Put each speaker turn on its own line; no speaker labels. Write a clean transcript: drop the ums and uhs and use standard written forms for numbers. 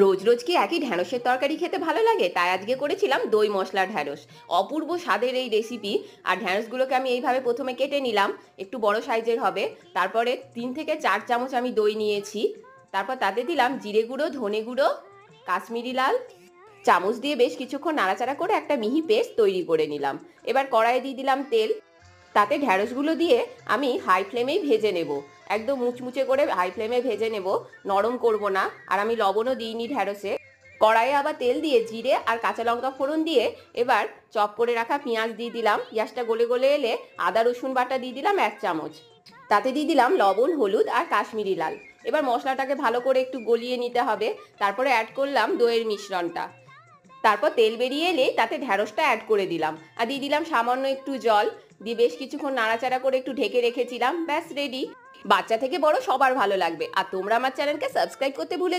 রোজ রোজ কি একই ঢ্যাঁড়সের তরকারি খেতে ভালো লাগে, তাই আজকে করেছিলাম দই মশলা ঢ্যাঁড়স। অপূর্ব স্বাদের এই রেসিপি। আর ঢ্যাঁড়সগুলোকে আমি এইভাবে প্রথমে কেটে নিলাম, একটু বড় সাইজের হবে। তারপরে 3 থেকে 4 চামচ আমি দই নিয়েছি। তারপর তাতে দিলাম জিরে গুঁড়ো, ধনে গুঁড়ো, কাশ্মীরি লাল। চামচ দিয়ে বেশ কিছুক্ষণ নাড়াচাড়া করে একটা মিহি পেস্ট তৈরি করে নিলাম। এবার কড়াইয়ে দিয়ে দিলাম তেল। তাতে ঢ্যাঁড়সগুলো দিয়ে আমি হাই ফ্লেমেই ভেজে নেব। একদম মুচমুচে করে হাই ফ্লেমে ভেজে নেব, নরম করব না। আর আমি লবণও দিইনি ঢ্যাঁড়সে। কড়াইয়ে আবার তেল দিয়ে জিরে আর কাঁচা লঙ্কা ফোড়ন দিয়ে এবার চপ করে রাখা পেঁয়াজ দিয়ে দিলাম। পেঁয়াজটা গলে গলে এলে আদা রসুন বাটা দিয়ে দিলাম 1 চামচ। তাতে দিয়ে দিলাম লবণ, হলুদ আর কাশ্মীরি লাল। এবার মশলাটাকে ভালো করে একটু গলিয়ে নিতে হবে। তারপরে অ্যাড করলাম দইয়ের মিশ্রণটা। তারপর তেল বেরিয়ে এলে তাতে ঢ্যাঁড়সটা অ্যাড করে দিলাম আর দিয়ে দিলাম সামান্য একটু জল। দিয়ে বেশ কিছুক্ষণ নাড়াচাড়া করে একটু ঢেকে রেখেছিলাম। ব্যাস রেডি। বাচ্চা থেকে বড় সবার ভালো লাগবে। আর তোমরা আমার চ্যানেলকে সাবস্ক্রাইব করতে ভুলে